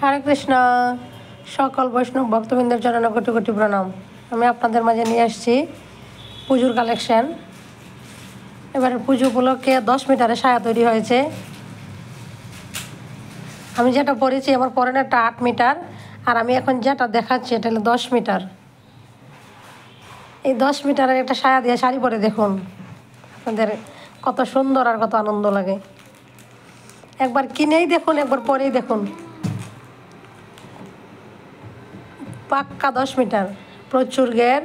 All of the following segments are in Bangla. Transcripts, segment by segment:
হরে কৃষ্ণ। সকল বৈষ্ণব ভক্তবৃন্দের চরণে কোটি কোটি প্রণাম। আমি আপনাদের মাঝে নিয়ে আসছি পুজোর কালেকশন। এবারে পুজো উপলক্ষে 10 মিটারের সায়া তৈরি হয়েছে। আমি যেটা পরেছি আমার পরনেরটা 8 মিটার, আর আমি এখন যেটা দেখাচ্ছি এটা হলো 10 মিটার। এই 10 মিটারের একটা সায়া দিয়ে শাড়ি পরে দেখুন, আপনাদের কত সুন্দর আর কত আনন্দ লাগে। একবার কিনেই দেখুন, একবার পরেই দেখুন। পাক্কা 10 মিটার, প্রচুর ঘের।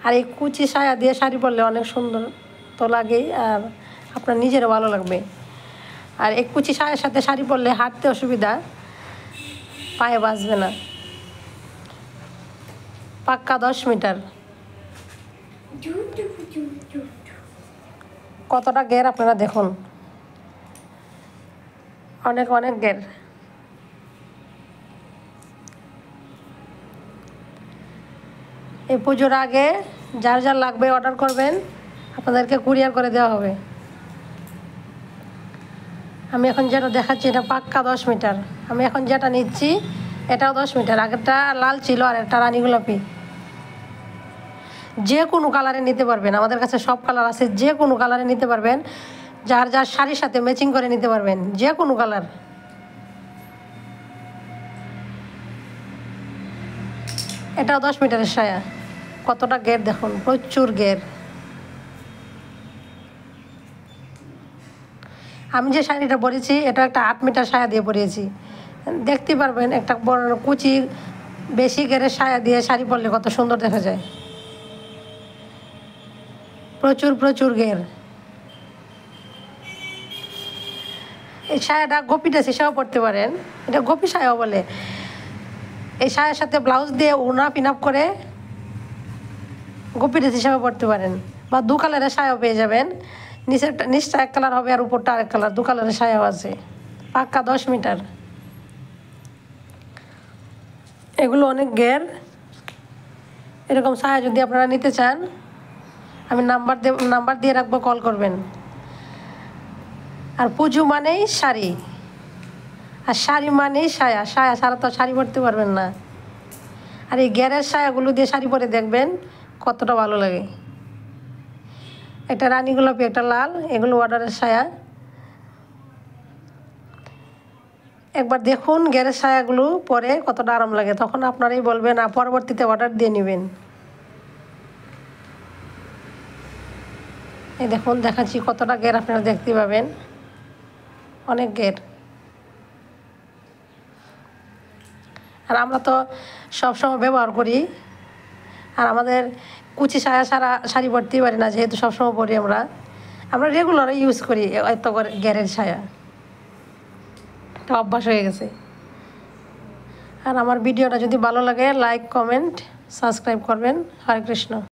আর এই কুচি সায়া দিয়ে শাড়ি পরলে অনেক সুন্দর তো লাগেই, আর আপনার নিজেরও ভালো লাগবে। আর এই কুচি সায়ার সাথে শাড়ি পরলে হাঁটতে অসুবিধা, পায়ে বাজবে না। পাক্কা 10 মিটার। কতটা ঘের আপনারা দেখুন, অনেক অনেক ঘের। এই পুজোর আগে যার যার লাগবে অর্ডার করবেন, আপনাদেরকে কুরিয়ার করে দেওয়া হবে। আমি এখন যেটা দেখাচ্ছি এটা পাক্কা 10 মিটার। আমি এখন যেটা নিচ্ছি এটাও 10 মিটার। আগেরটা লাল ছিল আর একটা রানী গোলাপি। যে কোনো কালারে নিতে পারবেন, আমাদের কাছে সব কালার আছে। যে কোনো কালারে নিতে পারবেন, যার যার শাড়ির সাথে ম্যাচিং করে নিতে পারবেন, যে কোনো কালার। এটাও 10 মিটারের সায়া। কতটা ঘের দেখুন, প্রচুর ঘের। আমি যে শাড়িটা পরেছি এটা একটা 8 মিটার সায়া দিয়ে পরিয়েছি। দেখতে পারবেন একটা বড় কুচি বেশি ঘেরের সায়া দিয়ে শাড়ি পরলে কত সুন্দর দেখা যায়। প্রচুর প্রচুর ঘের। এই সায়াটা গোপীটাস হিসাবেও পরতে পারেন, এটা গোপী সায়াও বলে। এই সায়ার সাথে ব্লাউজ দিয়ে উনা পিন আপ করে গোপীটাস হিসাবে পরতে পারেন, বা 2 কালারের সায়াও পেয়ে যাবেন। নিচটা 1 কালার হবে আর উপরটা আরেক কালার, 2 কালারের সায়াও আছে। পাক্কা 10 মিটার। এগুলো অনেক ঘের। এরকম সায়া যদি আপনারা নিতে চান, আমি নাম্বার দিয়ে রাখবো, কল করবেন। আর পুজো মানেই শাড়ি, আর শাড়ি মানেই সায়া। সায়া ছাড়া তো শাড়ি পরতে পারবেন না। আর এই ঘেরের সায়াগুলো দিয়ে শাড়ি পরে দেখবেন কতটা ভালো লাগে। একটা রানী গোলাপি, একটা লাল, এগুলো অর্ডারের সায়া। একবার দেখুন ঘেরের সায়াগুলো পরে কতটা আরাম লাগে, তখন আপনারাই বলবেন, আর পরবর্তীতে অর্ডার দিয়ে নেবেন। এই দেখুন দেখাচ্ছি কতটা ঘের, আপনারা দেখতে পাবেন অনেক ঘের। আর আমরা তো সবসময় ব্যবহার করি, আর আমাদের কুচি সায়া ছাড়া শাড়ি পরতেই পারি না, যেহেতু সবসময় পরি। আমরা রেগুলার ইউজ করি এত ঘেরের সায়া, এটা অভ্যাস হয়ে গেছে। আর আমার ভিডিওটা যদি ভালো লাগে লাইক, কমেন্ট, সাবস্ক্রাইব করবেন। হরে কৃষ্ণ।